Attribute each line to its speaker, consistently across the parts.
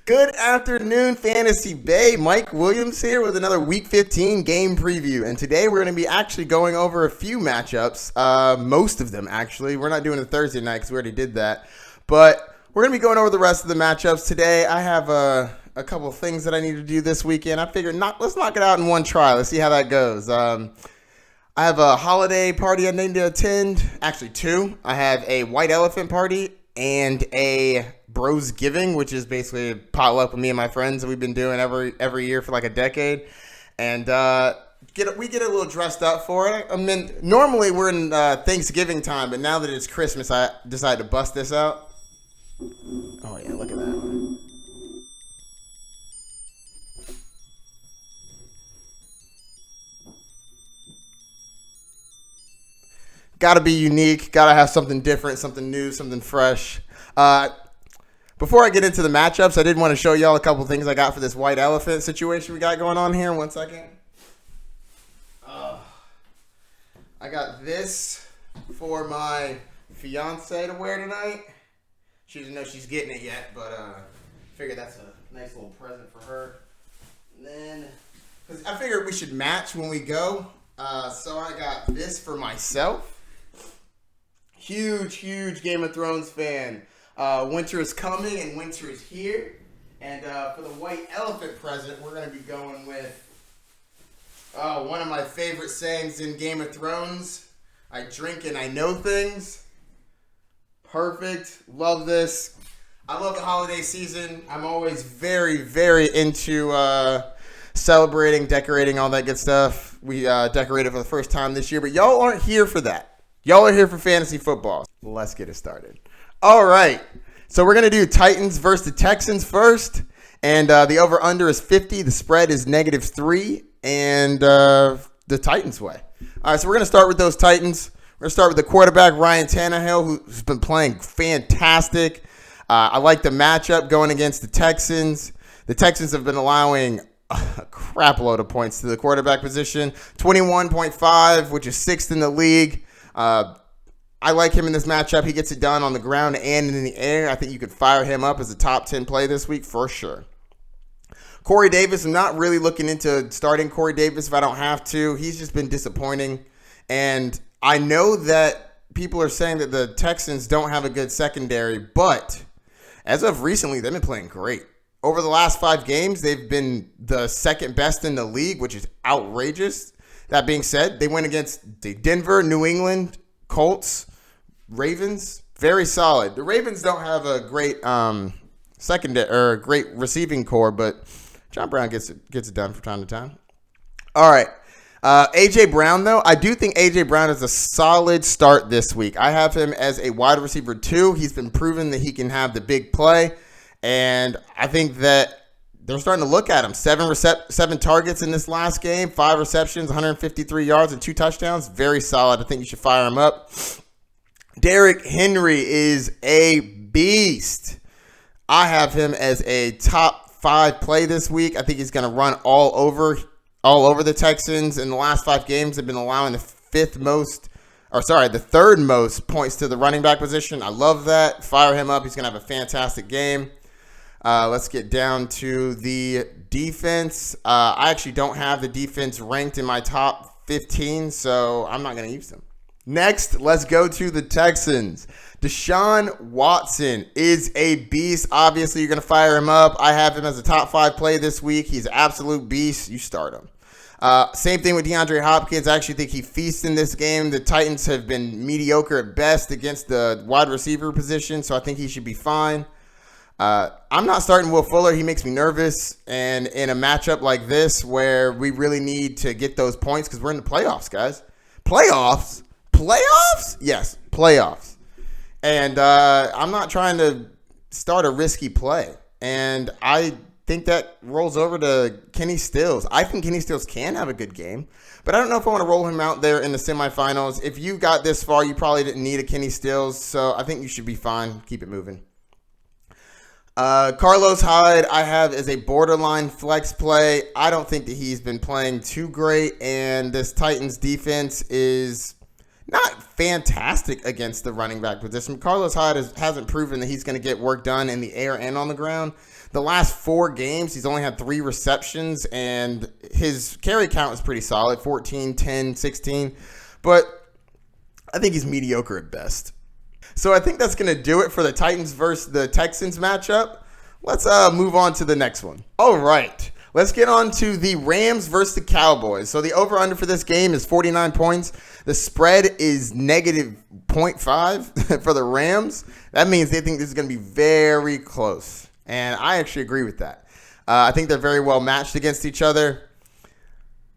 Speaker 1: Good afternoon, Fantasy Bay. Mike Williams here with another Week 15 game preview. And today we're going to be actually going over a few matchups. Most of them, actually. We're not doing it Thursday night because we already did that. But we're going to be going over the rest of the matchups today. I have a couple of things that I need to do this weekend. I figured let's knock it out in one try. Let's see how that goes. I have a holiday party I need to attend. Actually, two. I have a white elephant party and a Bros Giving, which is basically a potluck with me and my friends that we've been doing every year for like a decade. And we get a little dressed up for it. I mean, normally we're in Thanksgiving time, but now that it's Christmas, I decided to bust this out. Oh yeah, look at that. Got to be unique. Got to have something different, something new, something fresh. Before I get into the matchups, I did want to show y'all a couple things I got for this white elephant situation we got going on here. 1 second. I got this for my fiance to wear tonight. She doesn't know she's getting it yet, but figured that's a nice little present for her. And then, because I figured we should match when we go, so I got this for myself. Huge Game of Thrones fan. Winter is coming and winter is here. And for the white elephant present, we're going to be going with one of my favorite sayings in Game of Thrones. I drink and I know things. Perfect. Love this. I love the holiday season. I'm always very into celebrating, decorating, all that good stuff. We decorated for the first time this year, but y'all aren't here for that. Y'all are here for fantasy football. Let's get it started. All right, so we're going to do Titans versus the Texans first, and the over-under is 50. The spread is -3, and the Titans way. All right, so we're going to start with those Titans. We're going to start with the quarterback, Ryan Tannehill, who's been playing fantastic. I like the matchup going against the Texans. The Texans have been allowing a crap load of points to the quarterback position, 21.5, which is 6th in the league. I like him in this matchup. He gets it done on the ground and in the air. I think you could fire him up as a top 10 play this week for sure. Corey Davis, I'm not really looking into starting Corey Davis if I don't have to. He's just been disappointing. And I know that people are saying that the Texans don't have a good secondary, but as of recently, they've been playing great. Over the last 5 games, they've been the second best in the league, which is outrageous. That being said, they went against the Denver, New England, Colts, Ravens, very solid. The Ravens don't have a great secondary or great receiving core, but John Brown gets it done from time to time. All right, AJ Brown though, I do think AJ Brown is a solid start this week. I have him as a wide receiver 2. He's been proven that he can have the big play, and I think that they're starting to look at him. 7 targets in this last game, 5 receptions, 153 yards, and 2 touchdowns. Very solid. I think you should fire him up. Derrick Henry is a beast. I have him as a top 5 play this week. I think he's going to run all over the Texans. In the last 5 games, they've been allowing the third most points to the running back position. I love that. Fire him up. He's going to have a fantastic game. Let's get down to the defense. I actually don't have the defense ranked in my top 15, so I'm not going to use them. Next, let's go to the Texans. Deshaun Watson is a beast. Obviously, you're going to fire him up. I have him as a top 5 play this week. He's an absolute beast. You start him. Same thing with DeAndre Hopkins. I actually think he feasts in this game. The Titans have been mediocre at best against the wide receiver position, so I think he should be fine. I'm not starting Will Fuller. He makes me nervous. And in a matchup like this where we really need to get those points because we're in the playoffs, guys. Playoffs? Yes, playoffs. And I'm not trying to start a risky play. And I think that rolls over to Kenny Stills. I think Kenny Stills can have a good game. But I don't know if I want to roll him out there in the semifinals. If you got this far, you probably didn't need a Kenny Stills. So I think you should be fine. Keep it moving. Carlos Hyde, I have as a borderline flex play. I don't think that he's been playing too great, and this Titans defense is not fantastic against the running back position. Carlos Hyde hasn't proven that he's going to get work done in the air and on the ground. The last 4 games, he's only had 3 receptions, and his carry count is pretty solid, 14, 10, 16. But I think he's mediocre at best. So I think that's going to do it for the Titans versus the Texans matchup. Let's move on to the next one. All right. Let's get on to the Rams versus the Cowboys. So the over-under for this game is 49 points. The spread is negative 0.5 for the Rams. That means they think this is going to be very close. And I actually agree with that. I think they're very well matched against each other.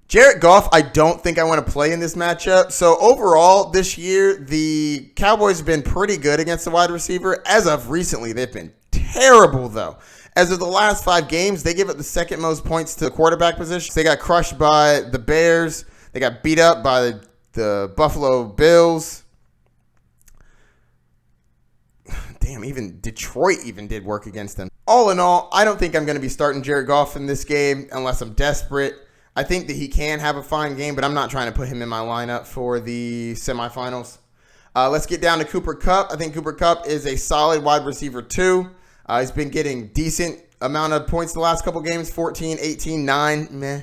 Speaker 1: Jared Goff, I don't think I want to play in this matchup. So overall, this year, the Cowboys have been pretty good against the wide receiver. As of recently, they've been terrible, though. As of the last 5 games, they give up the second most points to the quarterback position. They got crushed by the Bears. They got beat up by the Buffalo Bills. Damn, even Detroit even did work against them. All in all, I don't think I'm going to be starting Jared Goff in this game unless I'm desperate. I think that he can have a fine game, but I'm not trying to put him in my lineup for the semifinals. Let's get down to Cooper Kupp. I think Cooper Kupp is a solid wide receiver too. He's been getting decent amount of points the last couple games, 14, 18, 9, meh.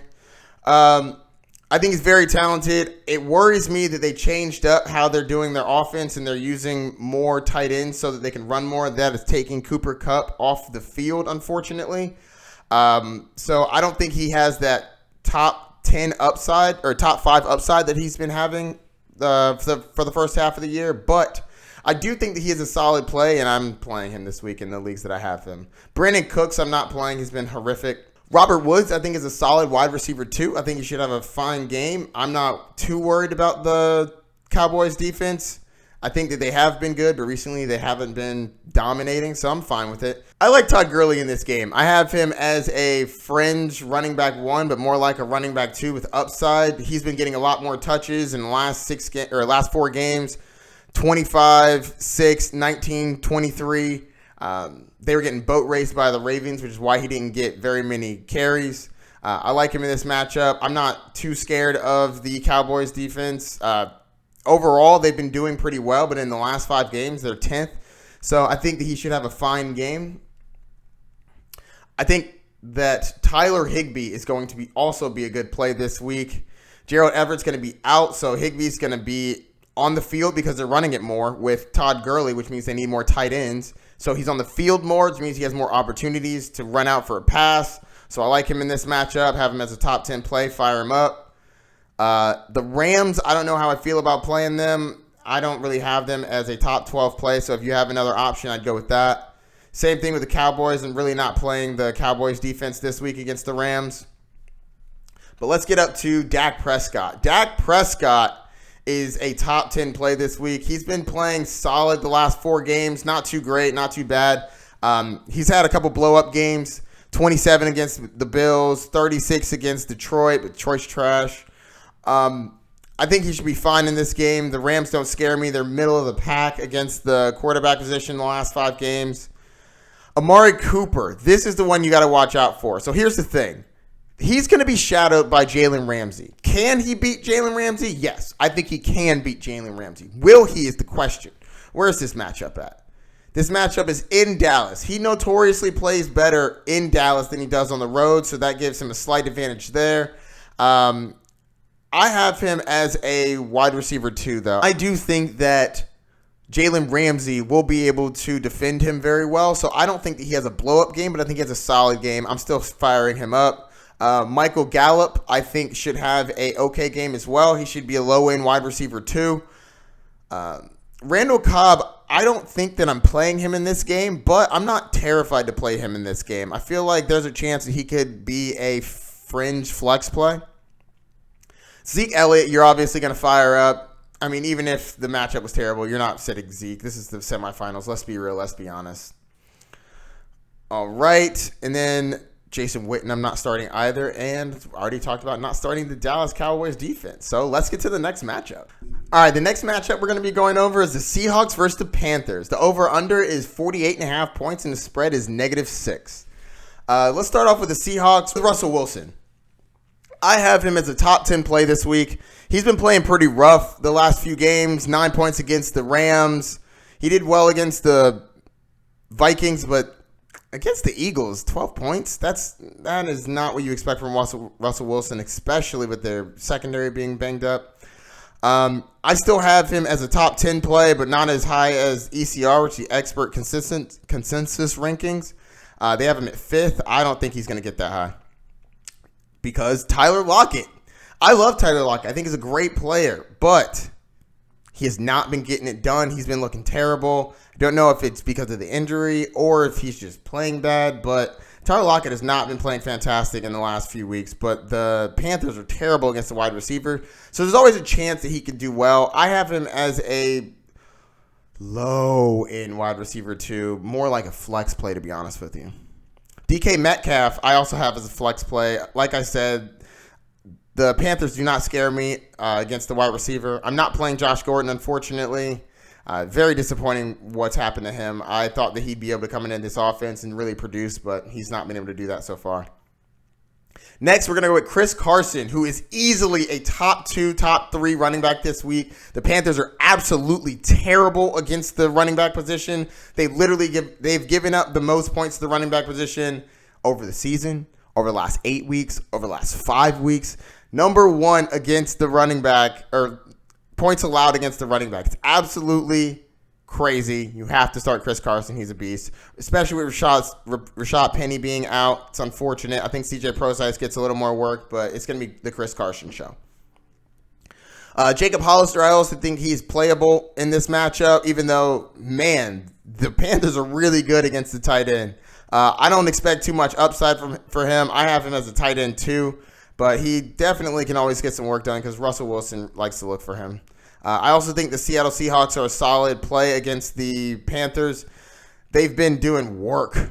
Speaker 1: I think he's very talented. It worries me that they changed up how they're doing their offense and they're using more tight ends so that they can run more. That is taking Cooper Kupp off the field, unfortunately. So I don't think he has that top 10 upside or top 5 upside that he's been having for the first half of the year. But I do think that he is a solid play, and I'm playing him this week in the leagues that I have him. Brandon Cooks, I'm not playing. He's been horrific. Robert Woods, I think, is a solid wide receiver too. I think he should have a fine game. I'm not too worried about the Cowboys defense. I think that they have been good, but recently they haven't been dominating, so I'm fine with it. I like Todd Gurley in this game. I have him as a fringe running back 1, but more like a running back 2 with upside. He's been getting a lot more touches in the last 4 games. 25, 6, 19, 23. They were getting boat raced by the Ravens, which is why he didn't get very many carries. I like him in this matchup. I'm not too scared of the Cowboys defense. Overall, they've been doing pretty well, but in the last 5 games, they're 10th. So I think that he should have a fine game. I think that Tyler Higbee is going to also be a good play this week. Gerald Everett's going to be out, so Higbee's going to be on the field because they're running it more with Todd Gurley, which means they need more tight ends. So he's on the field more, which means he has more opportunities to run out for a pass. So I like him in this matchup, have him as a top 10 play, fire him up. The Rams, I don't know how I feel about playing them. I don't really have them as a top 12 play, so if you have another option, I'd go with that. Same thing with the Cowboys. I'm really not playing the Cowboys defense this week against the Rams. But let's get up to Dak Prescott. Dak Prescott is a top 10 play this week. He's been playing solid the last 4 games. Not too great, not too bad. He's had a couple blow-up games. 27 against the Bills, 36 against Detroit, but Detroit's trash. I think he should be fine in this game. The Rams don't scare me. They're middle of the pack against the quarterback position in the last 5 games. Amari Cooper, this is the one you got to watch out for. So here's the thing. He's going to be shadowed by Jalen Ramsey. Can he beat Jalen Ramsey? Yes, I think he can beat Jalen Ramsey. Will he is the question. Where is this matchup at? This matchup is in Dallas. He notoriously plays better in Dallas than he does on the road, so that gives him a slight advantage there. I have him as a wide receiver too, though. I do think that Jalen Ramsey will be able to defend him very well, so I don't think that he has a blow-up game, but I think he has a solid game. I'm still firing him up. Michael Gallup, I think, should have a okay game as well. He should be a low-end wide receiver too. Randall Cobb, I don't think that I'm playing him in this game, but I'm not terrified to play him in this game. I feel like there's a chance that he could be a fringe flex play. Zeke Elliott, you're obviously going to fire up. I mean, even if the matchup was terrible, you're not sitting Zeke. This is the semifinals. Let's be real. Let's be honest. All right. And then Jason Witten, I'm not starting either. And I already talked about not starting the Dallas Cowboys defense. So let's get to the next matchup. All right. The next matchup we're going to be going over is the Seahawks versus the Panthers. The over-under is 48.5 points and the spread is -6. Let's start off with the Seahawks with Russell Wilson. I have him as a top 10 play this week. He's been playing pretty rough the last few games. 9 points against the Rams. He did well against the Vikings, but against the Eagles, 12 points. That is not what you expect from Russell Wilson, especially with their secondary being banged up. I still have him as a top 10 play, but not as high as ECR, which is the expert consensus rankings. They have him at 5th. I don't think he's going to get that high because Tyler Lockett. I love Tyler Lockett. I think he's a great player, but he has not been getting it done. He's been looking terrible. I don't know if it's because of the injury or if he's just playing bad, but Tyler Lockett has not been playing fantastic in the last few weeks, but the Panthers are terrible against the wide receiver, so there's always a chance that he could do well. I have him as a low-end wide receiver, too, more like a flex play, to be honest with you. DK Metcalf, I also have as a flex play. Like I said, the Panthers do not scare me against the wide receiver. I'm not playing Josh Gordon, unfortunately. Very disappointing what's happened to him. I thought that he'd be able to come in this offense and really produce, but he's not been able to do that so far. Next, we're going to go with Chris Carson, who is easily a top 2, top 3 running back this week. The Panthers are absolutely terrible against the running back position. They've given up the most points to the running back position over the season, over the last 8 weeks, over the last 5 weeks. Number 1 against the running back, or points allowed against the running back. It's absolutely crazy. You have to start Chris Carson. He's a beast, especially with Rashad Penny being out. It's unfortunate. I think CJ Prosise gets a little more work, but it's going to be the Chris Carson show. Jacob Hollister, I also think he's playable in this matchup, even though, man, the Panthers are really good against the tight end. I don't expect too much upside for him. I have him as a tight end too, but he definitely can always get some work done because Russell Wilson likes to look for him. I also think the Seattle Seahawks are a solid play against the Panthers. They've been doing work.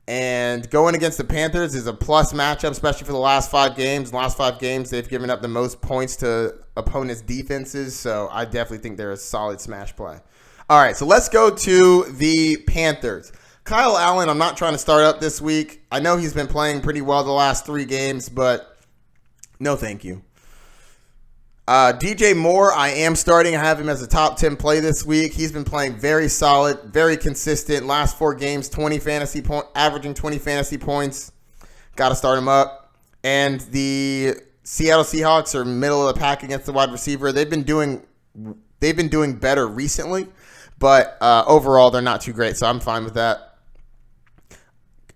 Speaker 1: And going against the Panthers is a plus matchup, especially for the last 5 games. In the last 5 games, they've given up the most points to opponents' defenses. So I definitely think they're a solid smash play. All right, so let's go to the Panthers. Kyle Allen, I'm not trying to start up this week. I know he's been playing pretty well the last 3 games, but no thank you. DJ Moore, I am starting. I have him as a top 10 play this week. He's been playing very solid, very consistent. Last 4 games, averaging 20 fantasy points. Got to start him up. And the Seattle Seahawks are middle of the pack against the wide receiver. They've been doing better recently, but overall they're not too great. So I'm fine with that.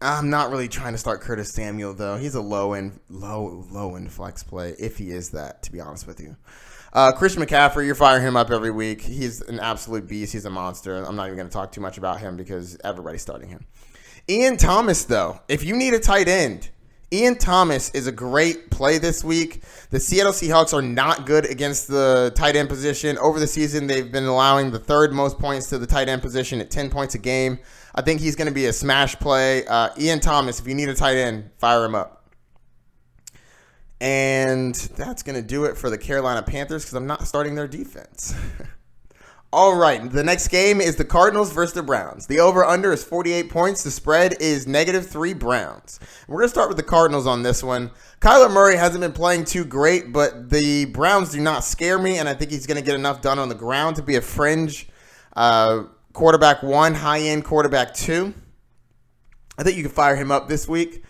Speaker 1: I'm not really trying to start Curtis Samuel, though. He's a low-end flex play, if he is that, to be honest with you. Christian McCaffrey, you're firing him up every week. He's an absolute beast. He's a monster. I'm not even going to talk too much about him because everybody's starting him. Ian Thomas, though, if you need a tight end, Ian Thomas is a great play this week. The Seattle Seahawks are not good against the tight end position. Over the season, they've been allowing the 3rd most points to the tight end position at 10 points a game. I think he's going to be a smash play. Ian Thomas, if you need a tight end, fire him up. And that's going to do it for the Carolina Panthers because I'm not starting their defense. All right, the next game is the Cardinals versus the Browns. The over-under is 48 points. The spread is -3 Browns. We're going to start with the Cardinals on this one. Kyler Murray hasn't been playing too great, but the Browns do not scare me, and I think he's going to get enough done on the ground to be a fringe quarterback 1, high-end quarterback 2. I think you can fire him up this week.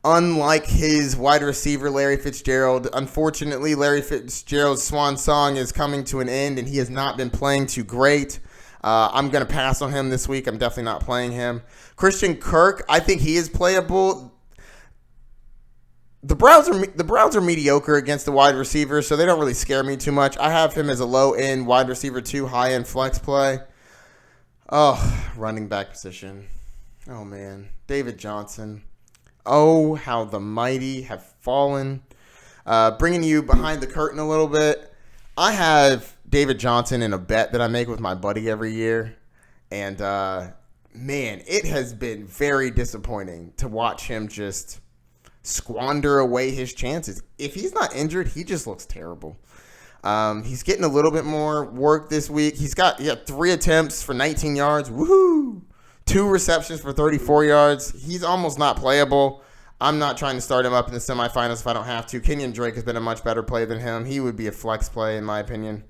Speaker 1: Unlike his wide receiver, Larry Fitzgerald, unfortunately, Larry Fitzgerald's swan song is coming to an end, and he has not been playing too great. I'm going to pass on him this week. I'm definitely not playing him. Christian Kirk, I think he is playable. The Browns are mediocre against the wide receivers, so they don't really scare me too much. I have him as a low-end wide receiver 2, high-end flex play. Oh, running back position. Oh, man. David Johnson. Oh, how the mighty have fallen. Bringing you behind the curtain a little bit. I have David Johnson in a bet that I make with my buddy every year. And, man, it has been very disappointing to watch him just squander away his chances. If he's not injured, he just looks terrible. He's getting a little bit more work this week. He had 3 attempts for 19 yards. Woohoo! 2 receptions for 34 yards. He's almost not playable. I'm not trying to start him up in the semifinals if I don't have to. Kenyon Drake has been a much better play than him. He would be a flex play in my opinion.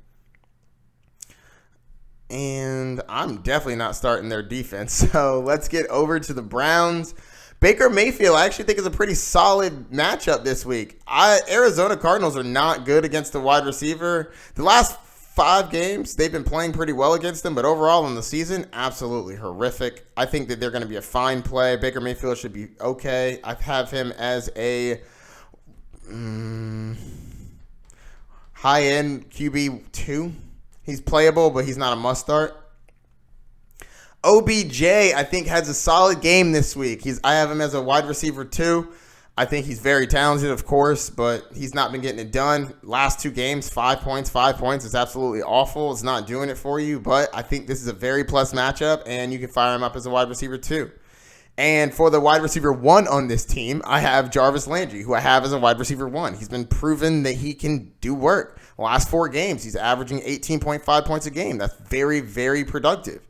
Speaker 1: And I'm definitely not starting their defense. So let's get over to the Browns. Baker Mayfield, I actually think, is a pretty solid matchup this week. Arizona Cardinals are not good against the wide receiver. The last 5 games, they've been playing pretty well against them, but overall in the season, absolutely horrific. I think that they're going to be a fine play. Baker Mayfield should be okay. I have him as a high-end QB2. He's playable, but he's not a must-start. OBJ, I think, has a solid game this week. I have him as a wide receiver 2. I think he's very talented, of course, but he's not been getting it done. Last 2 games, 5 points. 5 points is absolutely awful. It's not doing it for you, but I think this is a very plus matchup, and you can fire him up as a wide receiver 2. And for the wide receiver 1 on this team, I have Jarvis Landry, who I have as a wide receiver 1. He's been proven that he can do work. Last 4 games, he's averaging 18.5 points a game. That's very, very productive.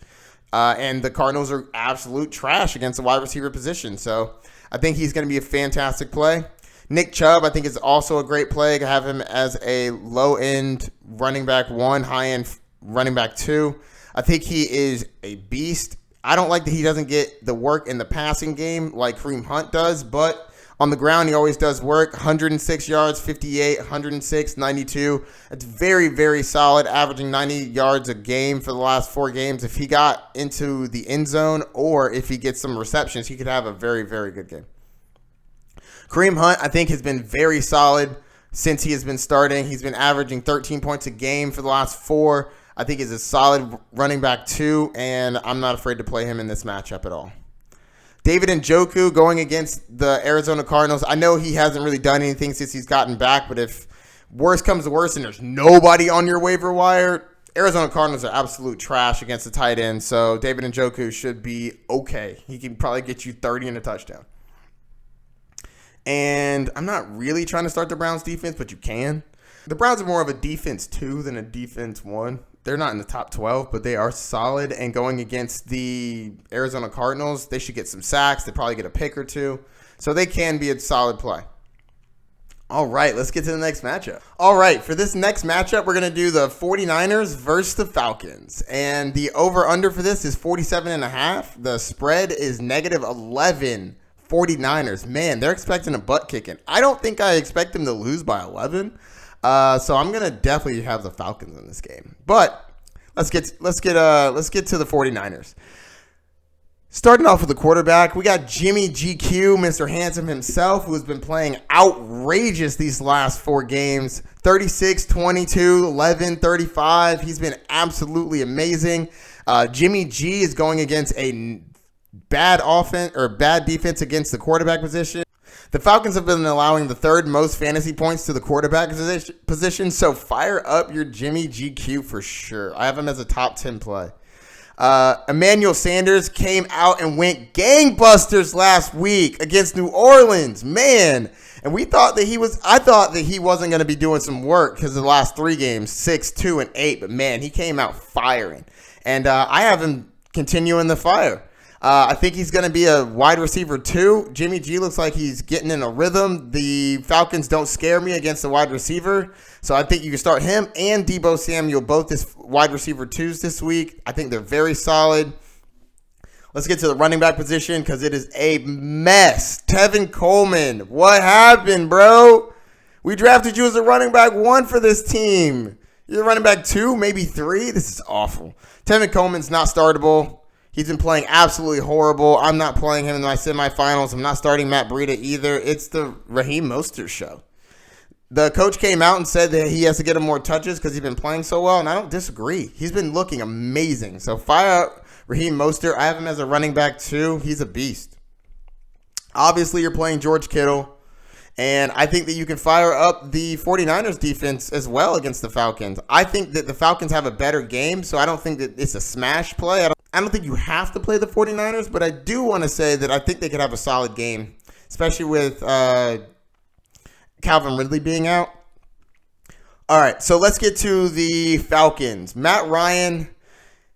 Speaker 1: And the Cardinals are absolute trash against the wide receiver position. So I think he's going to be a fantastic play. Nick Chubb, I think, is also a great play. I have him as a low-end running back 1, high-end running back 2. I think he is a beast. I don't like that he doesn't get the work in the passing game like Kareem Hunt does, but on the ground, he always does work. 106 yards, 58, 106, 92. It's very, very solid, averaging 90 yards a game for the last 4 games. If he got into the end zone or if he gets some receptions, he could have a very, very good game. Kareem Hunt, I think, has been very solid since he has been starting. He's been averaging 13 points a game for the last 4. I think he's a solid running back 2, and I'm not afraid to play him in this matchup at all. David Njoku going against the Arizona Cardinals. I know he hasn't really done anything since he's gotten back, but if worse comes to worse and there's nobody on your waiver wire, Arizona Cardinals are absolute trash against the tight end, so David Njoku should be okay. He can probably get you 30 and a touchdown. And I'm not really trying to start the Browns defense, but you can. The Browns are more of a defense 2 than a defense 1. They're not in the top 12, but they are solid. And going against the Arizona Cardinals, they should get some sacks. They probably get a pick or 2. So they can be a solid play. All right, let's get to the next matchup. All right, for this next matchup, we're going to do the 49ers versus the Falcons. And the over-under for this is 47.5. The spread is -11. 49ers. Man, they're expecting a butt kicking. I don't think I expect them to lose by 11. So I'm gonna definitely have the Falcons in this game. But let's get to the 49ers. Starting off with the quarterback, we got Jimmy GQ, Mr. Handsome himself, who has been playing outrageous these last 4 games. 36, 22, 11, 35. He's been absolutely amazing. Jimmy G is going against a bad offense or bad defense against the quarterback position. The Falcons have been allowing the 3rd most fantasy points to the quarterback position, so fire up your Jimmy GQ for sure. I have him as a top 10 play. Emmanuel Sanders came out and went gangbusters last week against New Orleans, man. And I thought that he wasn't going to be doing some work because of the last 3 games, 6, 2, and 8. But man, he came out firing, and I have him continuing the fire. I think he's going to be a wide receiver 2. Jimmy G looks like he's getting in a rhythm. The Falcons don't scare me against the wide receiver. So I think you can start him and Deebo Samuel, both as wide receiver 2s this week. I think they're very solid. Let's get to the running back position because it is a mess. Tevin Coleman, what happened, bro? We drafted you as a running back 1 for this team. You're a running back 2, maybe 3. This is awful. Tevin Coleman's not startable. He's been playing absolutely horrible. I'm not playing him in my semifinals. I'm not starting Matt Breida either. It's the Raheem Mostert show. The coach came out and said that he has to get him more touches because he's been playing so well, and I don't disagree. He's been looking amazing. So fire up Raheem Mostert. I have him as a running back 2. He's a beast. Obviously, you're playing George Kittle, and I think that you can fire up the 49ers defense as well against the Falcons. I think that the Falcons have a better game, so I don't think that it's a smash play. I don't think you have to play the 49ers, but I do want to say that I think they could have a solid game, especially with Calvin Ridley being out. All right, so let's get to the Falcons. Matt Ryan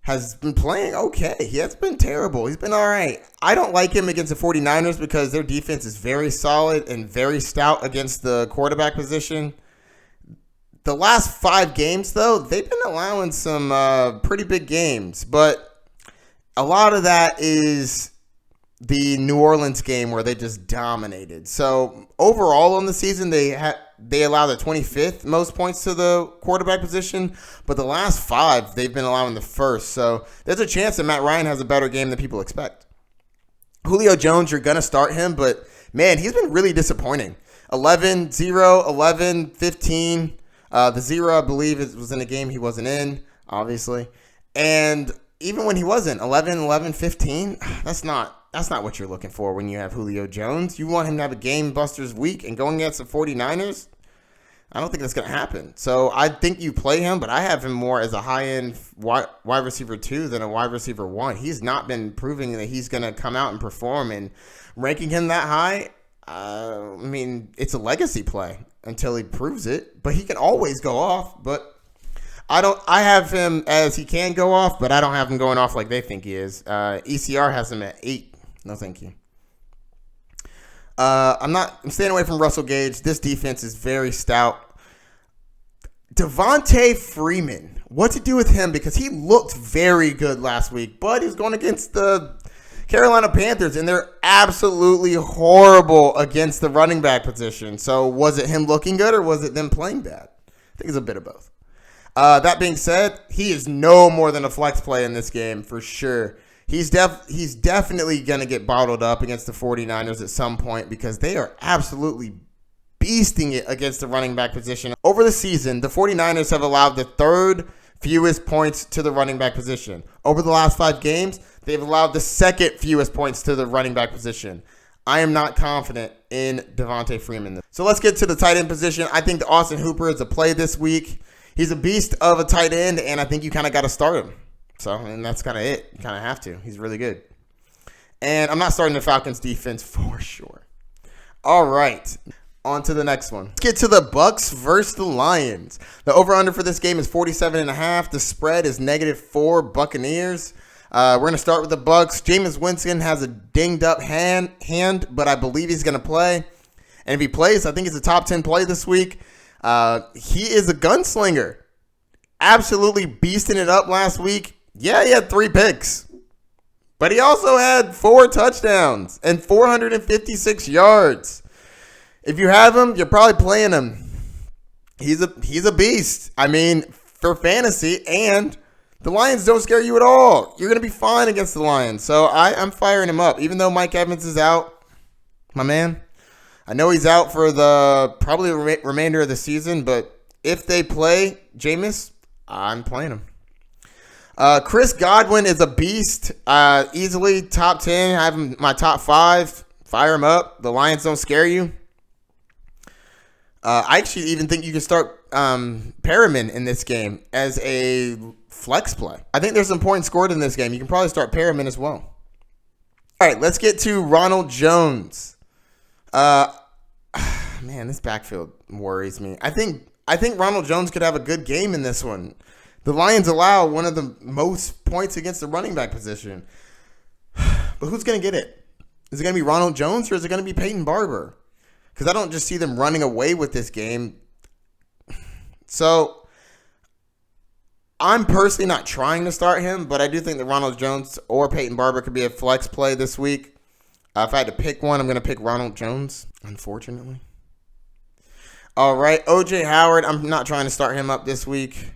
Speaker 1: has been playing okay. He has been terrible. He's been all right. I don't like him against the 49ers because their defense is very solid and very stout against the quarterback position. The last 5 games, though, they've been allowing some pretty big games. But a lot of that is the New Orleans game where they just dominated. So overall on the season, they allow the 25th most points to the quarterback position, but the last 5 they've been allowing the first. So there's a chance that Matt Ryan has a better game than people expect. Julio Jones, you're going to start him, but man, he's been really disappointing. 11-0, 11-15. The 0, I believe, was in a game he wasn't in, obviously. And even when he wasn't, 11-15, that's not what you're looking for when you have Julio Jones. You want him to have a game busters week, and going against the 49ers, I don't think that's going to happen. So I think you play him, but I have him more as a high-end wide receiver 2 than a wide receiver 1. He's not been proving that he's going to come out and perform, and ranking him that high, I mean, it's a legacy play until he proves it, but he can always go off. But I have him as he can go off, but I don't have him going off like they think he is. ECR has him at 8. No, thank you. I'm staying away from Russell Gage. This defense is very stout. Devontae Freeman, what to do with him? Because he looked very good last week, but he was going against the Carolina Panthers, and they're absolutely horrible against the running back position. So was it him looking good, or was it them playing bad? I think it's a bit of both. That being said, he is no more than a flex play in this game for sure. He's definitely going to get bottled up against the 49ers at some point because they are absolutely beasting it against the running back position. Over the season, the 49ers have allowed the 3rd fewest points to the running back position. Over the last 5 games, they've allowed the 2nd fewest points to the running back position. I am not confident in Devontae Freeman. So let's get to the tight end position. I think the Austin Hooper is a play this week. He's a beast of a tight end, and I think you kind of got to start him. So, and that's kind of it. You kind of have to. He's really good. And I'm not starting the Falcons defense for sure. All right. On to the next one. Let's get to the Bucs versus the Lions. The over-under for this game is 47.5. The spread is -4 Buccaneers. We're going to start with the Bucs. Jameis Winston has a dinged-up hand, but I believe he's going to play. And if he plays, I think it's a top 10 play this week. He is a gunslinger. Absolutely beasting it up last week. Yeah, he had 3 picks. But he also had 4 touchdowns and 456 yards. If you have him, you're probably playing him. He's a beast. I mean, for fantasy, and the Lions don't scare you at all. You're going to be fine against the Lions. So I'm firing him up. Even though Mike Evans is out, my man, I know he's out for probably the remainder of the season, but if they play Jameis, I'm playing him. Chris Godwin is a beast. Easily top 10. I have him my top 5. Fire him up. The Lions don't scare you. I actually even think you can start Perriman in this game as a flex play. I think there's some points scored in this game. You can probably start Perriman as well. All right, let's get to Ronald Jones. Man, this backfield worries me. I think Ronald Jones could have a good game in this one. The Lions allow one of the most points against the running back position. But who's going to get it? Is it going to be Ronald Jones, or is it going to be Peyton Barber? Because I don't just see them running away with this game. So I'm personally not trying to start him, but I do think that Ronald Jones or Peyton Barber could be a flex play this week. If I had to pick one, I'm going to pick Ronald Jones, unfortunately. All right, O.J. Howard, I'm not trying to start him up this week.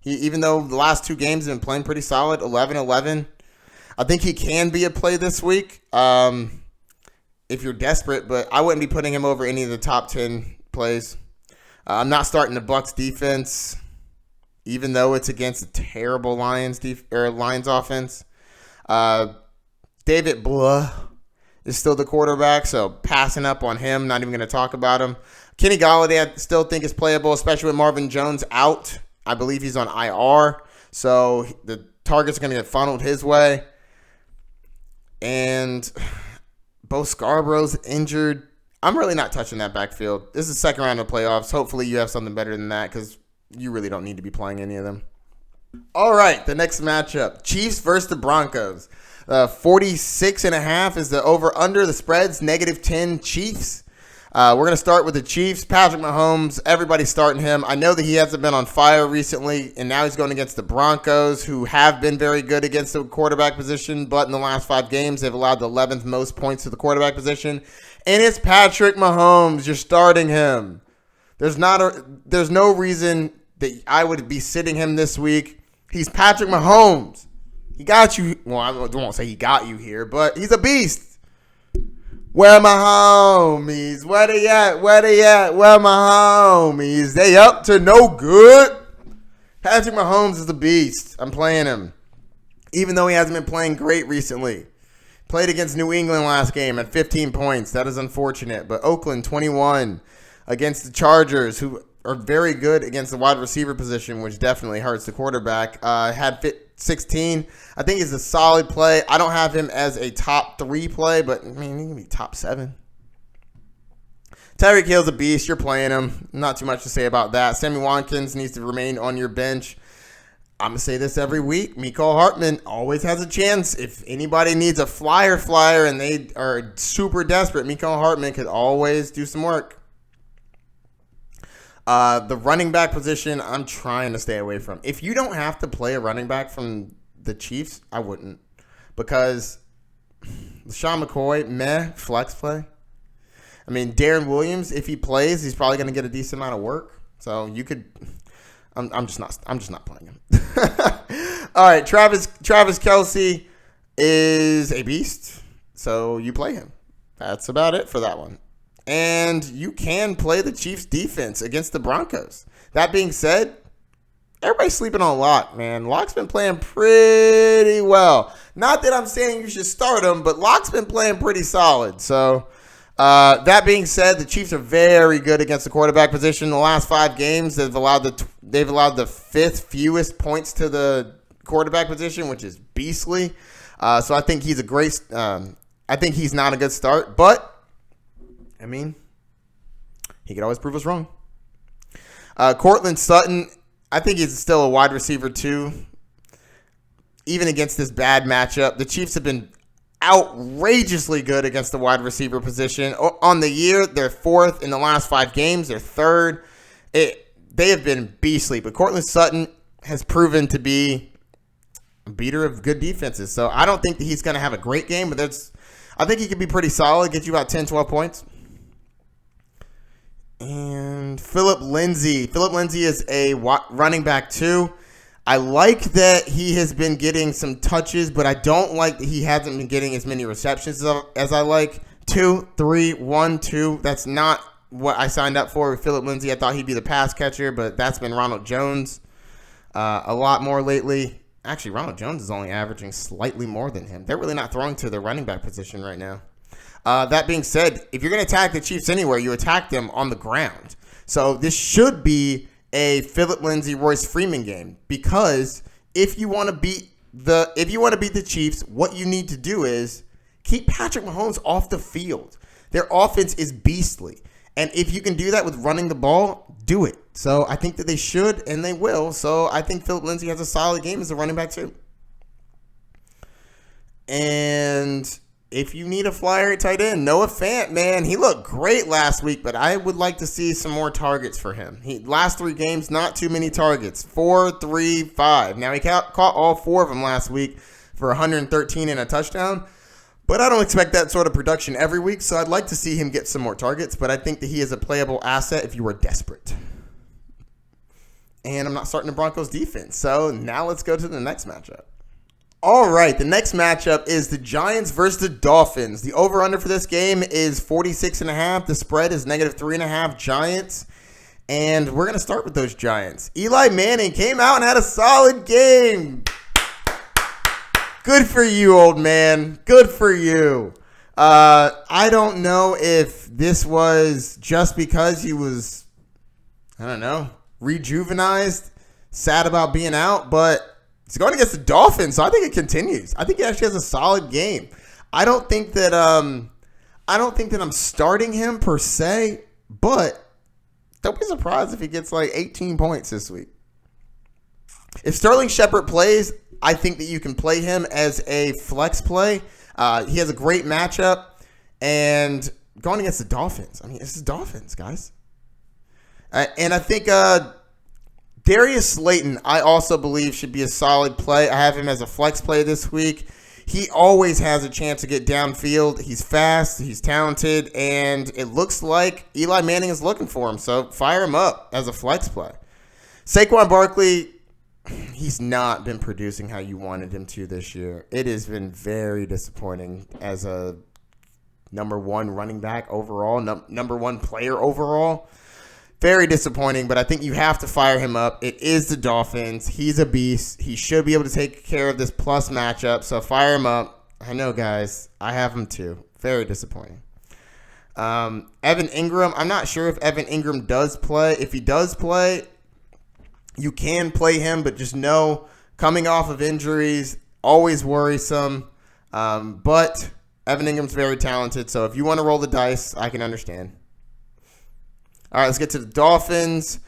Speaker 1: Even though the last 2 games have been playing pretty solid, 11-11, I think he can be a play this week if you're desperate, but I wouldn't be putting him over any of the top 10 plays. I'm not starting the Bucs defense, even though it's against a terrible Lions offense. David Blah is still the quarterback, so passing up on him, not even going to talk about him. Kenny Golladay, I still think is playable, especially with Marvin Jones out. I believe he's on IR, so the targets are going to get funneled his way. And Bo Scarborough's injured. I'm really not touching that backfield. This is the second round of playoffs. Hopefully you have something better than that because you really don't need to be playing any of them. All right, the next matchup, Chiefs versus the Broncos. 46.5 is the over-under. The spread's -10 Chiefs. We're going to start with the Chiefs. Patrick Mahomes, everybody's starting him. I know that he hasn't been on fire recently, and now he's going against the Broncos, who have been very good against the quarterback position, but in the last 5 games, they've allowed the 11th most points to the quarterback position. And it's Patrick Mahomes. You're starting him. There's no reason that I would be sitting him this week. He's Patrick Mahomes. He got you. Well, I won't say he got you here, but he's a beast. Where are my homies? Where they at? Where they at? Where are my homies? They up to no good? Patrick Mahomes is a beast. I'm playing him. Even though he hasn't been playing great recently. Played against New England last game at 15 points. That is unfortunate. But Oakland, 21 against the Chargers, who are very good against the wide receiver position, which definitely hurts the quarterback. Had 16. I think he's a solid play. I don't have him as a top 3 play, but I mean, he can be top 7. Tyreek Hill's a beast. You're playing him. Not too much to say about that. Sammy Watkins needs to remain on your bench. I'm going to say this every week. Mecole Hardman always has a chance. If anybody needs a flyer and they are super desperate, Mecole Hardman could always do some work. The running back position, I'm trying to stay away from. If you don't have to play a running back from the Chiefs, I wouldn't. Because LaShawn McCoy, flex play. I mean, Darren Williams, if he plays, he's probably going to get a decent amount of work. So you could. I'm just not playing him. All right, Travis Kelce is a beast, so you play him. That's about it for that one. And you can play the Chiefs defense against the Broncos. That being said, everybody's sleeping on Locke, man. Locke's been playing pretty well. Not that I'm saying you should start him, but Locke's been playing pretty solid. So that being said, the Chiefs are very good against the quarterback position. In the last 5 games, they've allowed the 5th fewest points to the quarterback position, which is beastly. So I think he's I think he's not a good start, but I mean, he could always prove us wrong. Cortland Sutton, I think he's still a wide receiver too. Even against this bad matchup, the Chiefs have been outrageously good against the wide receiver position. On the year, they're 4th. In the last 5 games, they're 3rd. They have been beastly, but Cortland Sutton has proven to be a beater of good defenses. So I don't think that he's going to have a great game, but I think he could be pretty solid, get you about 10, 12 points. And Phillip Lindsay. Phillip Lindsay is a running back too. I like that he has been getting some touches, but I don't like that he hasn't been getting as many receptions as I like. 2, 3, 1, 2. That's not what I signed up for with Phillip Lindsay. I thought he'd be the pass catcher, but that's been Ronald Jones a lot more lately. Actually, Ronald Jones is only averaging slightly more than him. They're really not throwing to the running back position right now. That being said, if you're going to attack the Chiefs anywhere, you attack them on the ground. So this should be a Phillip Lindsay, Royce Freeman game, because if you want to beat the Chiefs, what you need to do is keep Patrick Mahomes off the field. Their offense is beastly, and if you can do that with running the ball, do it. So I think that they should, and they will. So I think Phillip Lindsay has a solid game as a running back too. And if you need a flyer at tight end, Noah Fant, man, he looked great last week, but I would like to see some more targets for him. Last 3 games, not too many targets. 4, 3, 5. Now, he caught all 4 of them last week for 113 and a touchdown, but I don't expect that sort of production every week, so I'd like to see him get some more targets, but I think that he is a playable asset if you are desperate. And I'm not starting the Broncos defense, so now let's go to the next matchup. All right, the next matchup is the Giants versus the Dolphins. The over-under for this game is 46.5. The spread is -3.5 Giants. And we're going to start with those Giants. Eli Manning came out and had a solid game. Good for you, old man. Good for you. I don't know if this was just because he was, rejuvenized, sad about being out, but he's going against the Dolphins, so I think it continues. I think he actually has a solid game. I don't think that I'm starting him per se, but don't be surprised if he gets like 18 points this week. If Sterling Shepard plays, I think that you can play him as a flex play. He has a great matchup, and going against the Dolphins. I mean, it's the Dolphins, guys. And I think Darius Slayton, I also believe, should be a solid play. I have him as a flex play this week. He always has a chance to get downfield. He's fast, he's talented, and it looks like Eli Manning is looking for him. So fire him up as a flex play. Saquon Barkley, he's not been producing how you wanted him to this year. It has been very disappointing as a number one running back overall, number one player overall. Very disappointing, but I think you have to fire him up. It is the Dolphins. He's a beast. He should be able to take care of this plus matchup, so fire him up. I know, guys. I have him too. Very disappointing. Evan Ingram, I'm not sure if Evan Ingram does play. If he does play, you can play him, but just know, coming off of injuries, always worrisome. But Evan Ingram's very talented, so if you want to roll the dice, I can understand. All right, let's get to the Dolphins.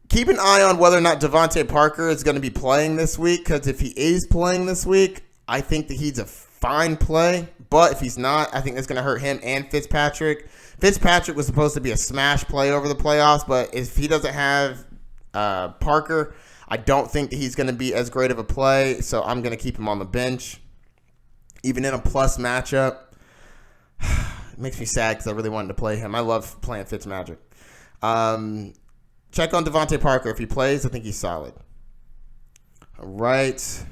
Speaker 1: Keep an eye on whether or not Devontae Parker is going to be playing this week, because if he is playing this week, I think that he's a fine play. But if he's not, I think that's going to hurt him and Fitzpatrick. Fitzpatrick was supposed to be a smash play over the playoffs, but if he doesn't have Parker, I don't think that he's going to be as great of a play, so I'm going to keep him on the bench. Even in a plus matchup, it makes me sad because I really wanted to play him. I love playing Fitzmagic. Check on Devontae Parker. If he plays, I think he's solid. All right.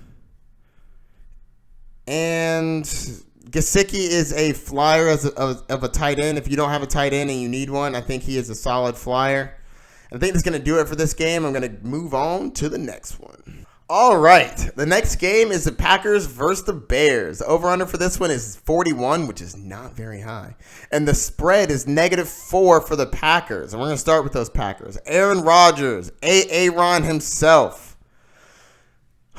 Speaker 1: And Gesicki is a flyer of a tight end. If you don't have a tight end and you need one, I think he is a solid flyer. I think that's going to do it for this game. I'm going to move on to the next one. All right. The next game is the Packers versus the Bears. The over-under for this one is 41, which is not very high. And the spread is -4 for the Packers. And we're going to start with those Packers. Aaron Rodgers, Aaron himself.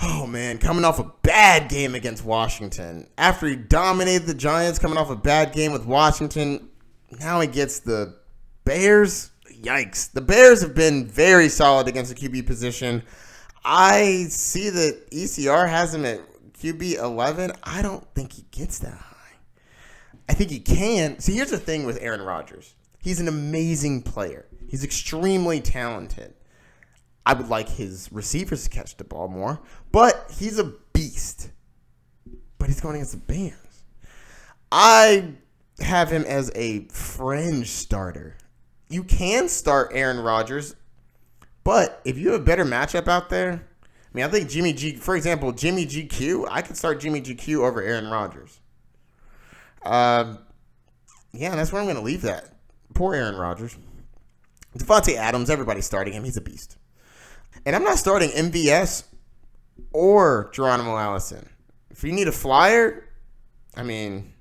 Speaker 1: Oh, man, coming off a bad game against Washington. After he dominated the Giants, coming off a bad game with Washington, now he gets the Bears. Yikes. The Bears have been very solid against the QB position. I see that ECR has him at QB 11. I don't think he gets that high. I think he can. See, here's the thing with Aaron Rodgers. He's an amazing player. He's extremely talented. I would like his receivers to catch the ball more, but he's a beast. But he's going against the Bears. I have him as a fringe starter. You can start Aaron Rodgers, but if you have a better matchup out there, I mean, I think Jimmy GQ, I could start Jimmy GQ over Aaron Rodgers. Yeah, that's where I'm going to leave that. Poor Aaron Rodgers. Devontae Adams, everybody's starting him. He's a beast. And I'm not starting MVS or Geronimo Allison. If you need a flyer, I mean,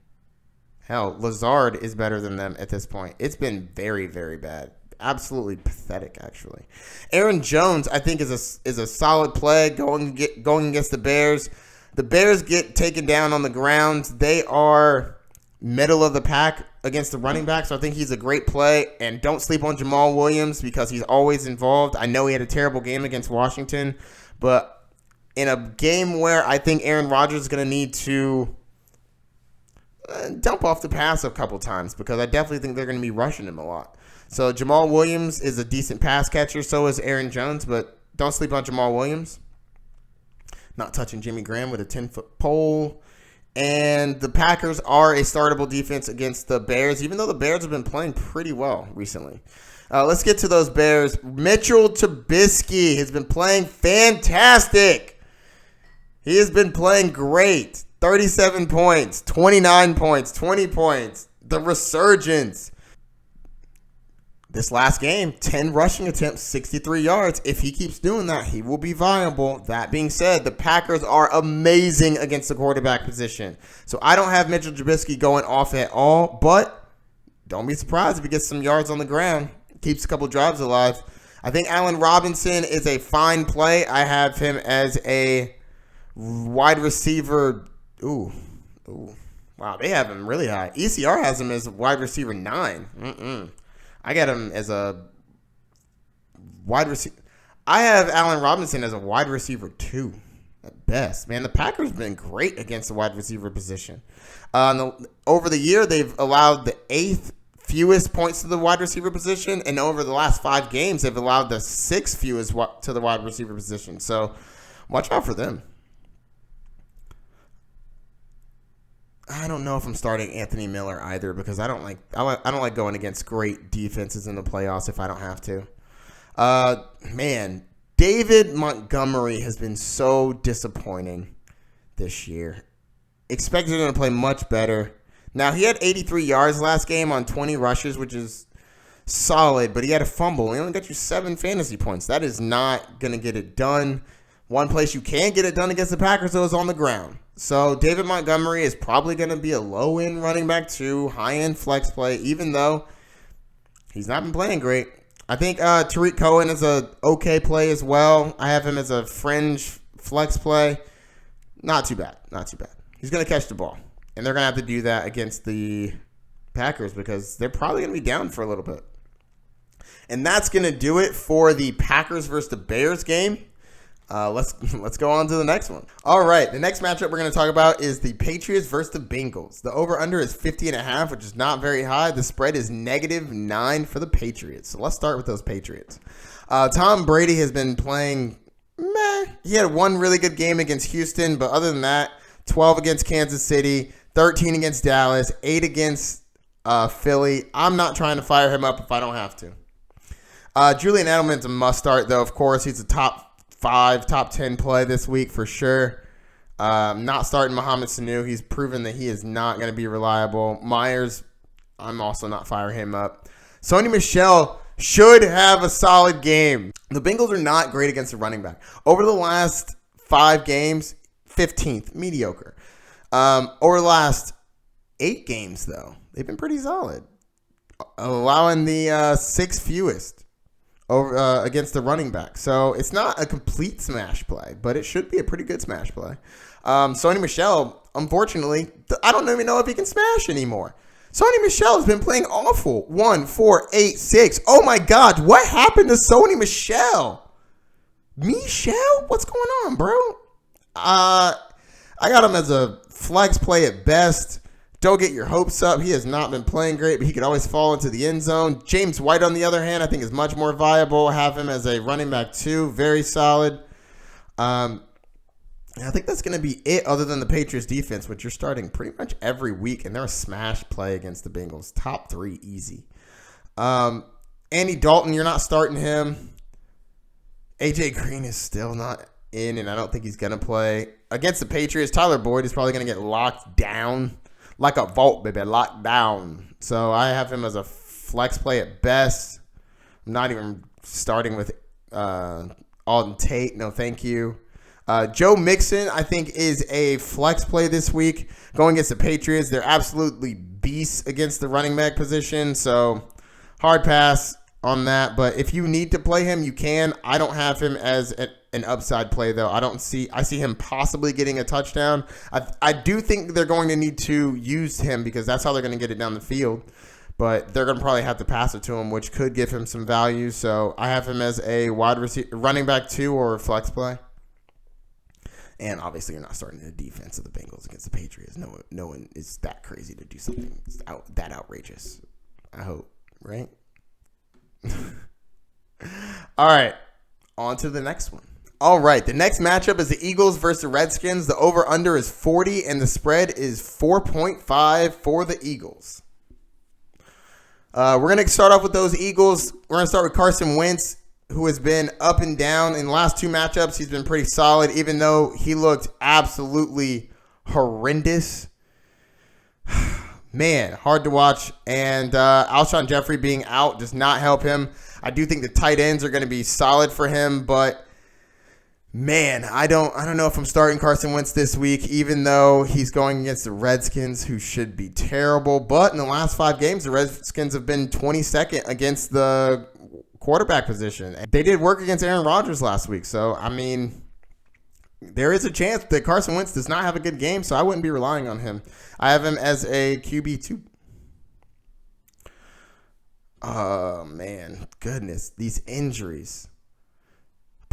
Speaker 1: hell, Lazard is better than them at this point. It's been very, very bad. Absolutely pathetic, actually. Aaron Jones, I think, is a solid play going against the Bears. The Bears get taken down on the ground. They are middle of the pack against the running back, so I think he's a great play. And don't sleep on Jamal Williams because he's always involved. I know he had a terrible game against Washington, but in a game where I think Aaron Rodgers is going to need to dump off the pass a couple times because I definitely think they're going to be rushing him a lot. So Jamal Williams is a decent pass catcher. So is Aaron Jones, but don't sleep on Jamal Williams. Not touching Jimmy Graham with a 10-foot pole. And the Packers are a startable defense against the Bears, even though the Bears have been playing pretty well recently. Let's get to those Bears. Mitchell Trubisky has been playing fantastic. He has been playing great. 37 points, 29 points, 20 points. The resurgence. This last game, 10 rushing attempts, 63 yards. If he keeps doing that, he will be viable. That being said, the Packers are amazing against the quarterback position. So I don't have Mitchell Trubisky going off at all, but don't be surprised if he gets some yards on the ground. Keeps a couple drives alive. I think Allen Robinson is a fine play. I have him as a wide receiver. Ooh. Wow, they have him really high. ECR has him as wide receiver 9. I got him as a wide receiver. I have Allen Robinson as a wide receiver 2 at best. Man, the Packers have been great against the wide receiver position. Over the year, they've allowed the 8th fewest points to the wide receiver position, and over the last 5 games, they've allowed the 6th fewest to the wide receiver position. So watch out for them. I don't know if I'm starting Anthony Miller either, because I don't like going against great defenses in the playoffs if I don't have to. Man, David Montgomery has been so disappointing this year. Expected him to play much better. Now, he had 83 yards last game on 20 rushes, which is solid, but he had a fumble. He only got you 7 fantasy points. That is not going to get it done. One place you can get it done against the Packers, though, is on the ground. So David Montgomery is probably going to be a low-end running back 2, high-end flex play, even though he's not been playing great. I think Tariq Cohen is a okay play as well. I have him as a fringe flex play. Not too bad. Not too bad. He's going to catch the ball. And they're going to have to do that against the Packers because they're probably going to be down for a little bit. And that's going to do it for the Packers versus the Bears game. Let's go on to the next one. All right, the next matchup we're going to talk about is the Patriots versus the Bengals. The over-under is 50.5, which is not very high. The spread is -9 for the Patriots. So let's start with those Patriots. Tom Brady has been playing meh. He had one really good game against Houston, but other than that, 12 against Kansas City, 13 against Dallas, 8 against Philly. I'm not trying to fire him up if I don't have to. Julian Edelman's a must-start, though, of course. He's a top 5, top 10 play this week for sure. Not starting Mohamed Sanu. He's proven that he is not going to be reliable. Myers, I'm also not firing him up. Sony Michel should have a solid game. The Bengals are not great against the running back. Over the last 5 games, 15th, mediocre. Over the last 8 games, though, they've been pretty solid. Allowing the 6th fewest over against the running back. So it's not a complete smash play, but it should be a pretty good smash play. Sony Michel, unfortunately, I don't even know if he can smash anymore. Sony Michel has been playing awful. 1, 4, 8, 6. Oh my God, what happened to Sony Michel? Michel? What's going on, bro? I got him as a flex play at best. Don't get your hopes up. He has not been playing great, but he could always fall into the end zone. James White, on the other hand, I think is much more viable. Have him as a running back 2. Very solid. I think that's going to be it other than the Patriots defense, which you're starting pretty much every week, and they're a smash play against the Bengals. Top 3, easy. Andy Dalton, you're not starting him. AJ Green is still not in, and I don't think he's going to play. Against the Patriots, Tyler Boyd is probably going to get locked down. Like a vault, baby, locked down. So I have him as a flex play at best. I'm not even starting with Alden Tate. No, thank you. Joe Mixon, I think, is a flex play this week. Going against the Patriots, they're absolutely beasts against the running back position. So hard pass on that. But if you need to play him, you can. I don't have him as an upside play, though. I see him possibly getting a touchdown. I do think they're going to need to use him because that's how they're going to get it down the field. But they're going to probably have to pass it to him, which could give him some value. So I have him as a wide receiver, running back 2 or a flex play. And obviously, you're not starting the defense of the Bengals against the Patriots. No one is that crazy to do something that outrageous. I hope, right? All right, on to the next one. All right, the next matchup is the Eagles versus the Redskins. The over-under is 40, and the spread is 4.5 for the Eagles. We're going to start off with those Eagles. We're going to start with Carson Wentz, who has been up and down. In the last 2 matchups, he's been pretty solid, even though he looked absolutely horrendous. Man, hard to watch. And Alshon Jeffrey being out does not help him. I do think the tight ends are going to be solid for him, but man, I don't know if I'm starting Carson Wentz this week, even though he's going against the Redskins, who should be terrible. But in the last 5 games, the Redskins have been 22nd against the quarterback position. They did work against Aaron Rodgers last week. So, I mean, there is a chance that Carson Wentz does not have a good game, so I wouldn't be relying on him. I have him as a QB2. Oh, man. Goodness. These injuries.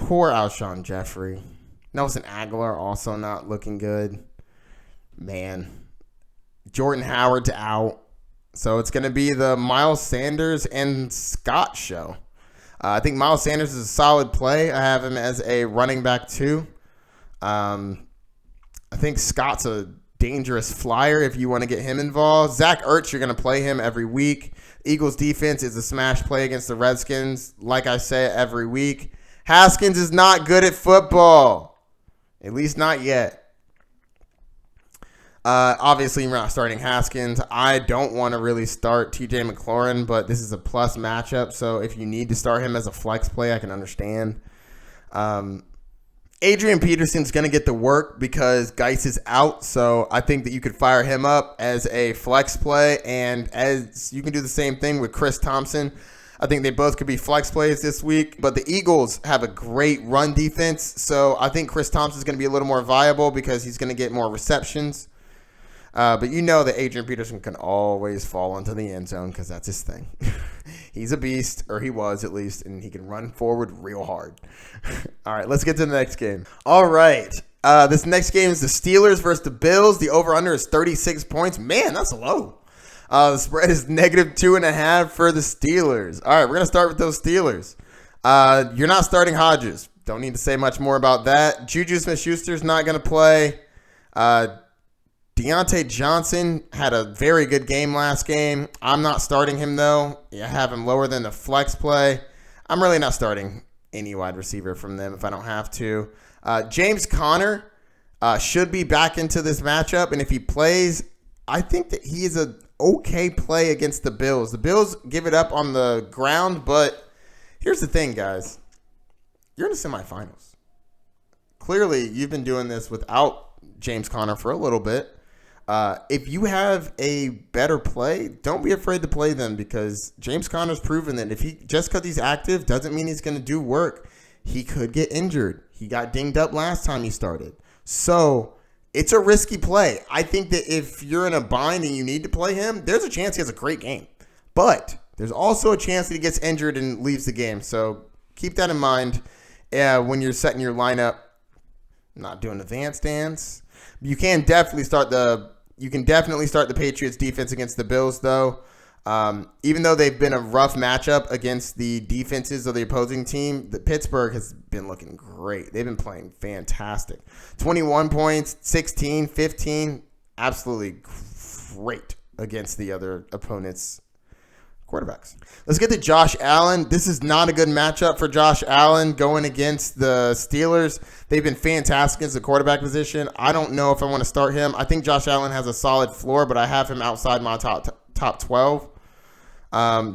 Speaker 1: Poor Alshon Jeffrey. Nelson Aguilar also not looking good. Man. Jordan Howard's out. So it's going to be the Miles Sanders and Scott show. I think Miles Sanders is a solid play. I have him as a running back too. I think Scott's a dangerous flyer if you want to get him involved. Zach Ertz, you're going to play him every week. Eagles defense is a smash play against the Redskins, like I say every week. Haskins is not good at football, at least not yet. Obviously, you're not starting Haskins. I don't want to really start TJ McLaurin, but this is a plus matchup, so if you need to start him as a flex play, I can understand. Adrian Peterson's going to get the work because Geis is out, so I think that you could fire him up as a flex play, and as you can do the same thing with Chris Thompson. I think they both could be flex plays this week, but the Eagles have a great run defense, so I think Chris Thompson's going to be a little more viable because he's going to get more receptions. But you know that Adrian Peterson can always fall into the end zone because that's his thing. He's a beast, or he was at least, and he can run forward real hard. All right, let's get to the next game. All right, this next game is the Steelers versus the Bills. The over-under is 36 points. Man, that's low. The spread is -2.5 for the Steelers. All right, we're going to start with those Steelers. You're not starting Hodges. Don't need to say much more about that. Juju Smith-Schuster's not going to play. Deontay Johnson had a very good game last game. I'm not starting him, though. I have him lower than the flex play. I'm really not starting any wide receiver from them if I don't have to. James Conner should be back into this matchup, and if he plays, I think that he is an okay play against the Bills. The Bills give it up on the ground, but here's the thing, guys. You're in the semifinals. Clearly, you've been doing this without James Conner for a little bit. If you have a better play, don't be afraid to play them because James Conner's proven that just because he's active doesn't mean he's going to do work. He could get injured. He got dinged up last time he started. So it's a risky play. I think that if you're in a bind and you need to play him, there's a chance he has a great game. But there's also a chance that he gets injured and leaves the game. So keep that in mind when you're setting your lineup. I'm not doing advanced dance. You can definitely start the Patriots defense against the Bills, though. Even though they've been a rough matchup against the defenses of the opposing team, the Pittsburgh has been looking great. They've been playing fantastic. 21 points, 16, 15, absolutely great against the other opponents' quarterbacks. Let's get to Josh Allen. This is not a good matchup for Josh Allen going against the Steelers. They've been fantastic against the quarterback position. I don't know if I want to start him. I think Josh Allen has a solid floor, but I have him outside my top 12.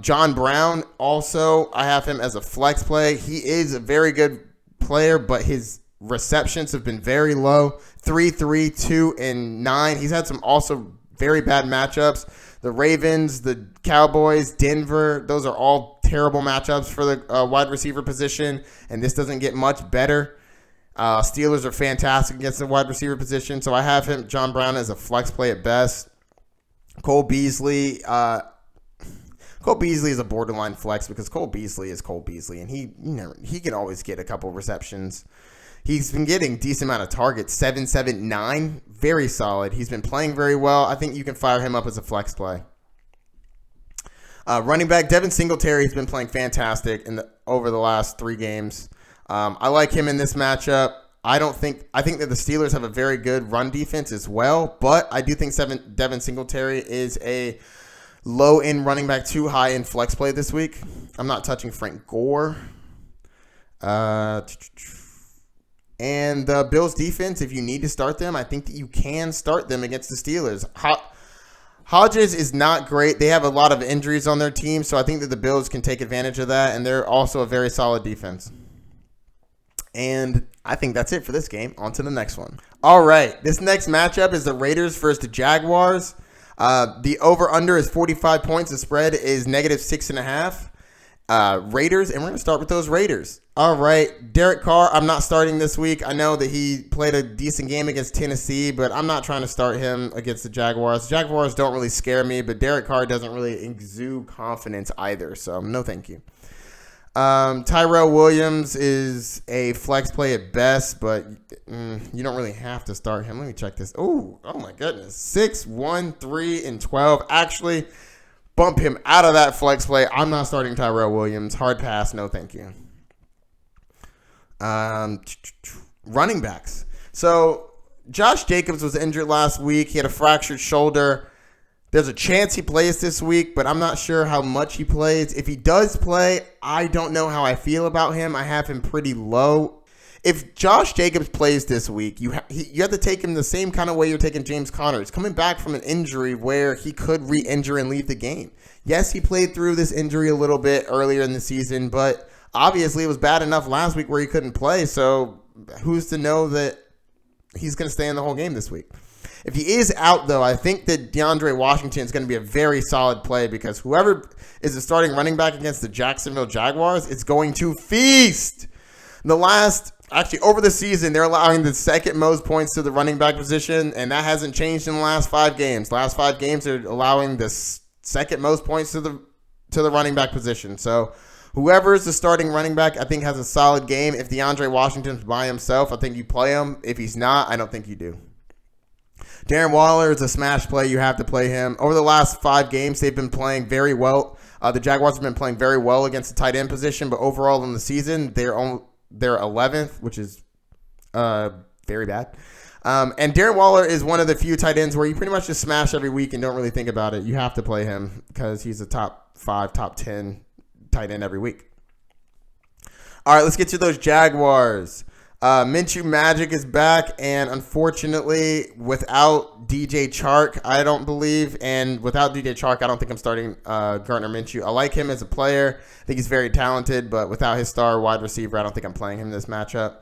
Speaker 1: John Brown, also, I have him as a flex play. He is a very good player, but his receptions have been very low. 3, 2, and 9. He's had some also very bad matchups. The Ravens, the Cowboys, Denver, those are all terrible matchups for the wide receiver position, and this doesn't get much better. Steelers are fantastic against the wide receiver position, so I have him, John Brown, as a flex play at best. Cole Beasley is a borderline flex because Cole Beasley is Cole Beasley, and he can always get a couple receptions. He's been getting a decent amount of targets, 7, 7, 9, very solid. He's been playing very well. I think you can fire him up as a flex play. Running back Devin Singletary has been playing fantastic over the last 3 games. I like him in this matchup. I think that the Steelers have a very good run defense as well, but I do think Devin Singletary is a low-end running back, too high-end flex play this week. I'm not touching Frank Gore. And the Bills defense, if you need to start them, I think that you can start them against the Steelers. Hodges is not great. They have a lot of injuries on their team, so I think that the Bills can take advantage of that, and they're also a very solid defense. And I think that's it for this game. On to the next one. All right, this next matchup is the Raiders versus the Jaguars. The over-under is 45 points. The spread is -6.5. Raiders, and we're going to start with those Raiders. All right, Derek Carr, I'm not starting this week. I know that he played a decent game against Tennessee, but I'm not trying to start him against the Jaguars. The Jaguars don't really scare me, but Derek Carr doesn't really exude confidence either, so no thank you. Tyrell Williams is a flex play at best, but you don't really have to start him. Let me check this. Oh my goodness. 6, 1, 3, and 12. Actually, bump him out of that flex play. I'm not starting Tyrell Williams. Hard pass. No, thank you. Running backs. So Josh Jacobs was injured last week. He had a fractured shoulder. There's a chance he plays this week, but I'm not sure how much he plays. If he does play, I don't know how I feel about him. I have him pretty low. If Josh Jacobs plays this week, you have to take him the same kind of way you're taking James Conner. He's coming back from an injury where he could re-injure and leave the game. Yes, he played through this injury a little bit earlier in the season, but obviously it was bad enough last week where he couldn't play, so who's to know that he's going to stay in the whole game this week? If he is out, though, I think that DeAndre Washington is going to be a very solid play because whoever is the starting running back against the Jacksonville Jaguars is going to feast. Over the season, they're allowing the second most points to the running back position, and that hasn't changed in the last 5 games. Last 5 games are allowing the second most points to the running back position. So whoever is the starting running back, I think, has a solid game. If DeAndre Washington's by himself, I think you play him. If he's not, I don't think you do. Darren Waller is a smash play. You have to play him. Over the last 5 games, they've been playing very well. The Jaguars have been playing very well against the tight end position, but overall in the season, they're 11th, which is very bad. And Darren Waller is one of the few tight ends where you pretty much just smash every week and don't really think about it. You have to play him because he's a top 5, top 10 tight end every week. All right, let's get to those Jaguars. Minshew Magic is back, and unfortunately, without DJ Chark, I don't believe, and without DJ Chark, I don't think I'm starting Gardner Minshew. I like him as a player. I think he's very talented, but without his star wide receiver, I don't think I'm playing him in this matchup.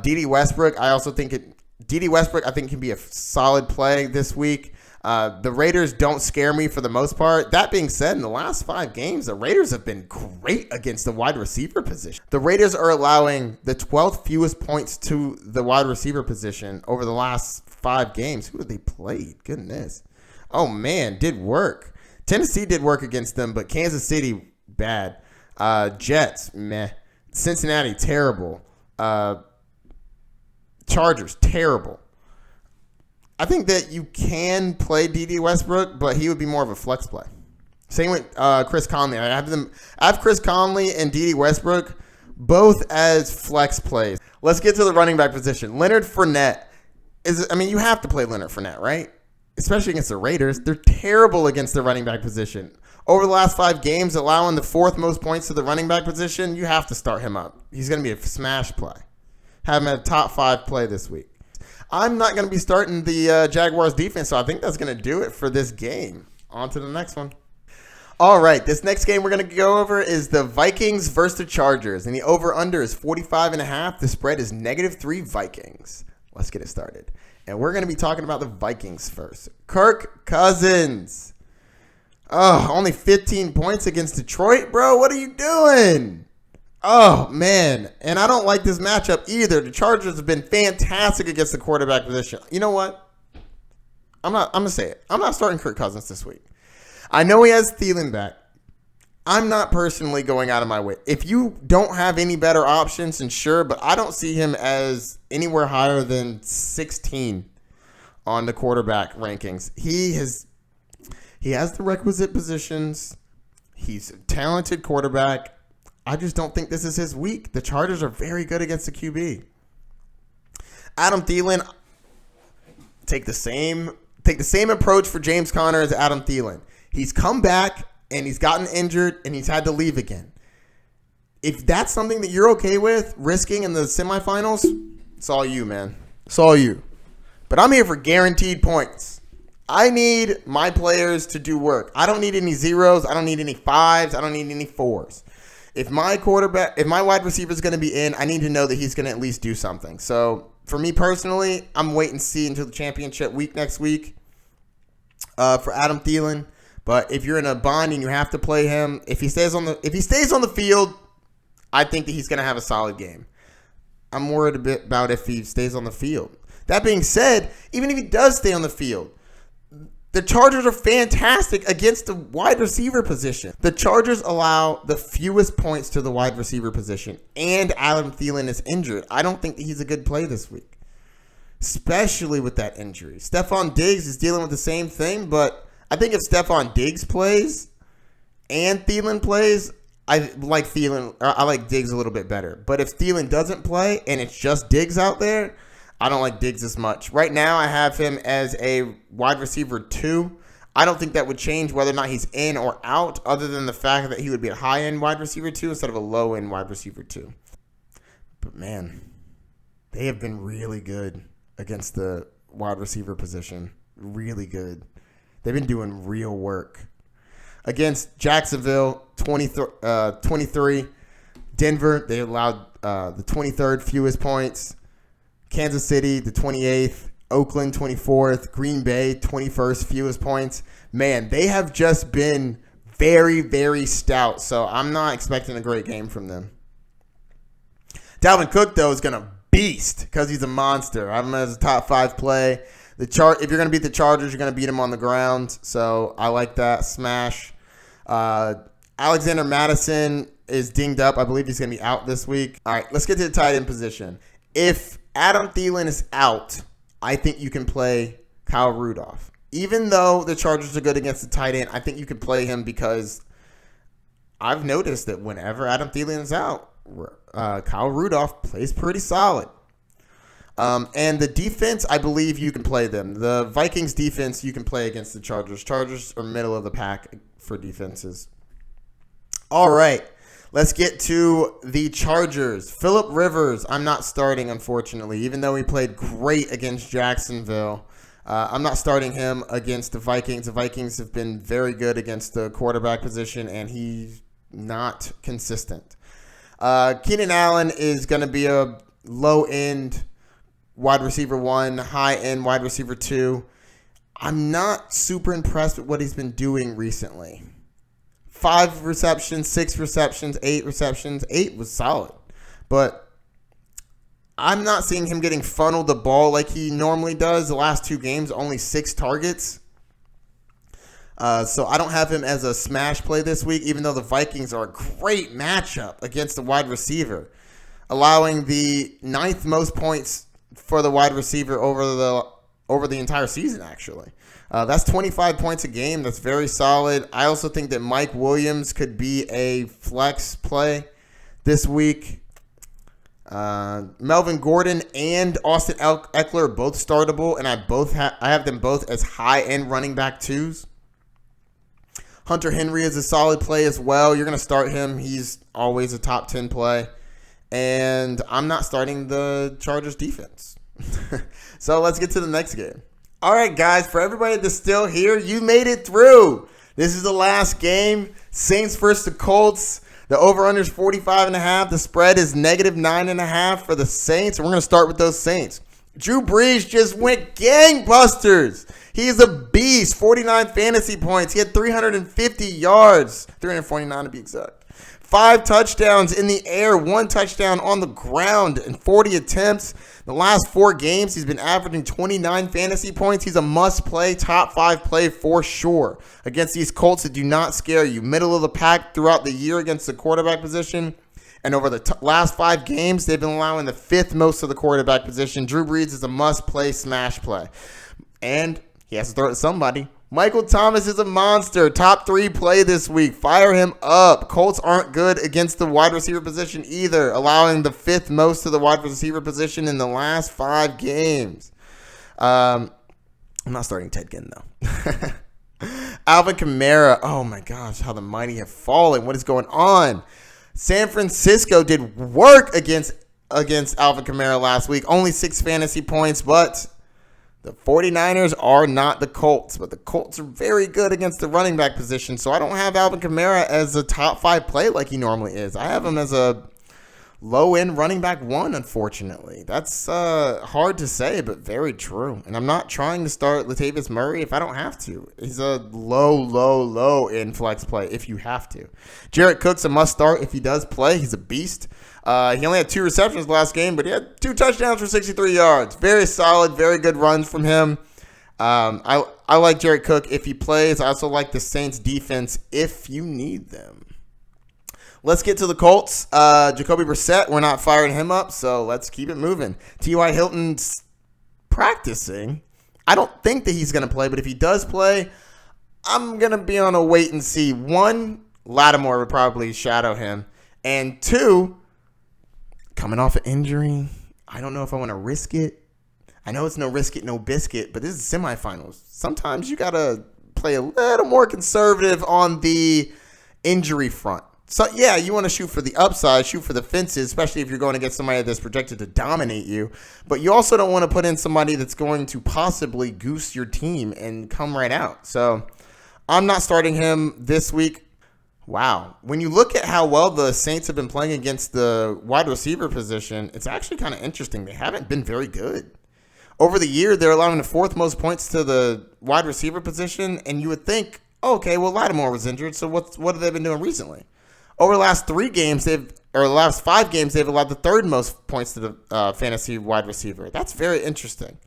Speaker 1: D.D. Westbrook, I think can be a solid play this week. The Raiders don't scare me for the most part. That being said, in the last 5 games, the Raiders have been great against the wide receiver position. The Raiders are allowing the 12th fewest points to the wide receiver position over the last 5 games. Who have they played? Goodness. Oh, man, did work. Tennessee did work against them, but Kansas City, bad. Jets, meh. Cincinnati, terrible. Chargers, terrible. I think that you can play D.D. Westbrook, but he would be more of a flex play. Same with Chris Conley. I have Chris Conley and D.D. Westbrook both as flex plays. Let's get to the running back position. Leonard Fournette you have to play Leonard Fournette, right? Especially against the Raiders. They're terrible against the running back position. Over the last 5 games, allowing the 4th most points to the running back position, you have to start him up. He's going to be a smash play. Have him at a top 5 play this week. I'm not going to be starting the Jaguars defense, so I think that's going to do it for this game. On to the next one. All right, this next game we're going to go over is the Vikings versus the Chargers, and the over-under is 45.5. The spread is -3 Vikings. Let's get it started. And we're going to be talking about the Vikings first. Kirk Cousins. Oh, only 15 points against Detroit, bro. What are you doing? Oh, man. And I don't like this matchup either. The Chargers have been fantastic against the quarterback position. You know what? I'm going to say it. I'm not starting Kirk Cousins this week. I know he has Thielen back. I'm not personally going out of my way. If you don't have any better options, then sure, but I don't see him as anywhere higher than 16 on the quarterback rankings. He has the requisite positions. He's a talented quarterback. I just don't think this is his week. The Chargers are very good against the QB. Adam Thielen, take the same approach for James Conner as Adam Thielen. He's come back and he's gotten injured and he's had to leave again. If that's something that you're okay with risking in the semifinals, it's all you, man. It's all you. But I'm here for guaranteed points. I need my players to do work. I don't need any zeros. I don't need any 5s. I don't need any 4s. If my wide receiver is going to be in, I need to know that he's going to at least do something. So for me personally, I'm waiting to see until the championship week next week for Adam Thielen. But if you're in a bind and you have to play him, if he stays on the field, I think that he's going to have a solid game. I'm worried a bit about if he stays on the field. That being said, even if he does stay on the field, The Chargers are fantastic against the wide receiver position. The Chargers allow the fewest points to the wide receiver position, and Adam Thielen is injured. I don't think that he's a good play this week, especially with that injury. Stephon Diggs is dealing with the same thing, but I think if Stephon Diggs plays and Thielen plays, I like Thielen. I like Diggs a little bit better. But if Thielen doesn't play and it's just Diggs out there, I don't like Diggs as much. Right now, I have him as a wide receiver 2. I don't think that would change whether or not he's in or out, other than the fact that he would be a high-end wide receiver 2 instead of a low-end wide receiver 2. But, man, they have been really good against the wide receiver position. Really good. They've been doing real work. Against Jacksonville, 23. Denver, they allowed the 23rd fewest points. Kansas City, the 28th. Oakland, 24th. Green Bay, 21st fewest points. Man, they have just been very, very stout. So I'm not expecting a great game from them. Dalvin Cook, though, is going to beast because he's a monster. I have him as a top 5 play. If you're going to beat the Chargers, you're going to beat them on the ground. So I like that. Smash. Alexander Madison is dinged up. I believe he's going to be out this week. All right, let's get to the tight end position. If Adam Thielen is out, I think you can play Kyle Rudolph. Even though the Chargers are good against the tight end, I think you can play him because I've noticed that whenever Adam Thielen is out, Kyle Rudolph plays pretty solid. And the defense, I believe you can play them. The Vikings defense, you can play against the Chargers. Chargers are middle of the pack for defenses. All right. Let's get to the Chargers. Phillip Rivers, I'm not starting, unfortunately, even though he played great against Jacksonville. I'm not starting him against the Vikings. The Vikings have been very good against the quarterback position, and he's not consistent. Keenan Allen is going to be a low-end wide receiver 1, high-end wide receiver 2. I'm not super impressed with what he's been doing recently. 5 receptions, 6 receptions, 8 receptions. 8 was solid. But I'm not seeing him getting funneled the ball like he normally does. The last 2 games, only 6 targets. So I don't have him as a smash play this week, even though the Vikings are a great matchup against the wide receiver, allowing the 9th most points for the wide receiver over the entire season, actually. That's 25 points a game. That's very solid. I also think that Mike Williams could be a flex play this week. Melvin Gordon and Austin Eckler are both startable, and I have them both as high-end running back 2s. Hunter Henry is a solid play as well. You're going to start him. He's always a top 10 play. And I'm not starting the Chargers defense. So let's get to the next game. All right, guys, for everybody that's still here, you made it through. This is the last game. Saints versus the Colts. The over-under is 45.5. The spread is -9.5 for the Saints. And we're going to start with those Saints. Drew Brees just went gangbusters. He is a beast. 49 fantasy points. He had 350 yards. 349 to be exact. 5 touchdowns in the air, 1 touchdown on the ground, and 40 attempts. The last 4 games, he's been averaging 29 fantasy points. He's a must-play, top 5 play for sure against these Colts that do not scare you. Middle of the pack throughout the year against the quarterback position. And over the last 5 games, they've been allowing the 5th most of the quarterback position. Drew Brees is a must-play, smash play. And he has to throw it to somebody. Michael Thomas is a monster. Top 3 play this week. Fire him up. Colts aren't good against the wide receiver position either, allowing the 5th most to the wide receiver position in the last 5 games. I'm not starting Ted Ginn, though. Alvin Kamara. Oh, my gosh, how the mighty have fallen. What is going on? San Francisco did work against Alvin Kamara last week. Only 6 fantasy points, but the 49ers are not the Colts, but the Colts are very good against the running back position, so I don't have Alvin Kamara as a top 5 play like he normally is. I have him as a low-end running back 1, unfortunately. That's hard to say, but very true. And I'm not trying to start Latavius Murray if I don't have to. He's a low-end flex play if you have to. Jared Cook's a must-start if he does play. He's a beast. He only had 2 receptions last game, but he had 2 touchdowns for 63 yards. Very solid, very good runs from him. I like Jared Cook if he plays. I also like the Saints defense if you need them. Let's get to the Colts. Jacoby Brissett, we're not firing him up, so let's keep it moving. T.Y. Hilton's practicing. I don't think that he's going to play, but if he does play, I'm going to be on a wait and see. One, Lattimore would probably shadow him. And two, coming off an injury, I don't know if I want to risk it. I know it's no risk it, no biscuit, but this is semifinals. Sometimes you got to play a little more conservative on the injury front. So, yeah, you want to shoot for the upside, shoot for the fences, especially if you're going against somebody that's projected to dominate you. But you also don't want to put in somebody that's going to possibly goose your team and come right out. So, I'm not starting him this week. Wow. When you look at how well the Saints have been playing against the wide receiver position, it's actually kind of interesting. They haven't been very good. Over the year, they're allowing the fourth most points to the wide receiver position, and you would think, okay, well, Lattimore was injured, so what have they been doing recently? Over the last 3 games, the last 5 games, they've allowed the third most points to the fantasy wide receiver. That's very interesting.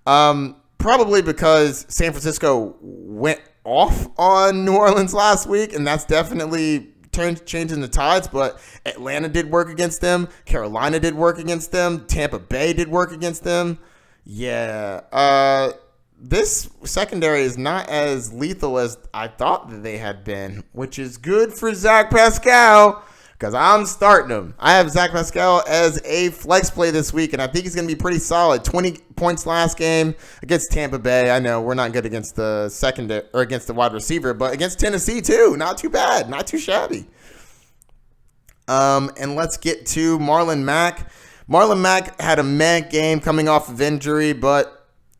Speaker 1: Probably because San Francisco went off on New Orleans last week, and that's definitely changing the tides. But Atlanta did work against them. Carolina did work against them. Tampa Bay did work against them. Yeah. This secondary is not as lethal as I thought that they had been, which is good for Zach Pascal because I'm starting him. I have Zach Pascal as a flex play this week, and I think he's going to be pretty solid. 20 points last game against Tampa Bay. I know we're not good against the secondary or against the wide receiver, but against Tennessee too. Not too bad. Not too shabby. And let's get to Marlon Mack. Marlon Mack had a meh game coming off of injury, but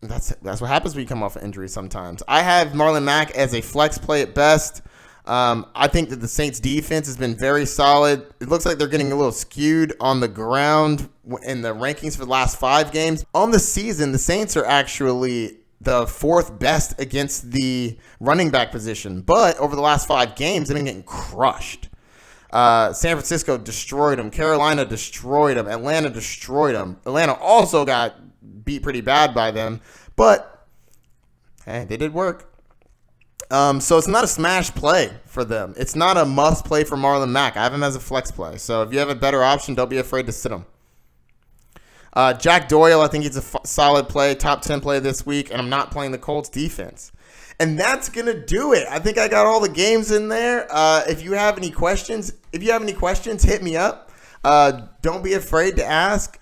Speaker 1: that's what happens when you come off an injury sometimes. I have Marlon Mack as a flex play at best. I think that the Saints defense has been very solid. It looks like they're getting a little skewed on the ground in the rankings for the last 5 games. On the season, the Saints are actually the 4th best against the running back position. But over the last 5 games, they've been getting crushed. San Francisco destroyed them. Carolina destroyed them. Atlanta destroyed them. Atlanta also got beat pretty bad by them. But, hey, they did work. So it's not a smash play for them. It's not a must play for Marlon Mack. I have him as a flex play. So if you have a better option, don't be afraid to sit him. Jack Doyle, I think he's a solid play, top 10 play this week, and I'm not playing the Colts defense. And that's going to do it. I think I got all the games in there. If you have any questions, hit me up. Don't be afraid to ask.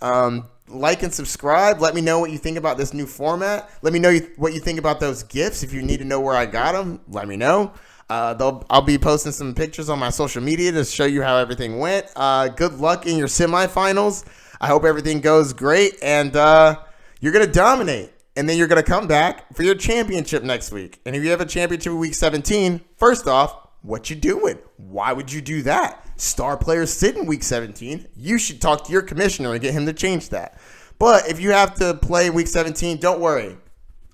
Speaker 1: Like and subscribe. Let me know what you think about this new format. Let me know what you think about those GIFs. If you need to know where I got them, let me know. I'll be posting some pictures on my social media to show you how everything went. Good luck in your semifinals. I hope everything goes great, and you're going to dominate. And then you're going to come back for your championship next week. And if you have a championship in week 17, first off, what you doing? Why would you do that? Star players sit in week 17. You should talk to your commissioner and get him to change that. But if you have to play week 17, don't worry.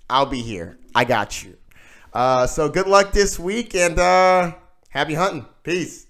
Speaker 1: I'll be here. I got you. So good luck this week, and happy hunting. Peace.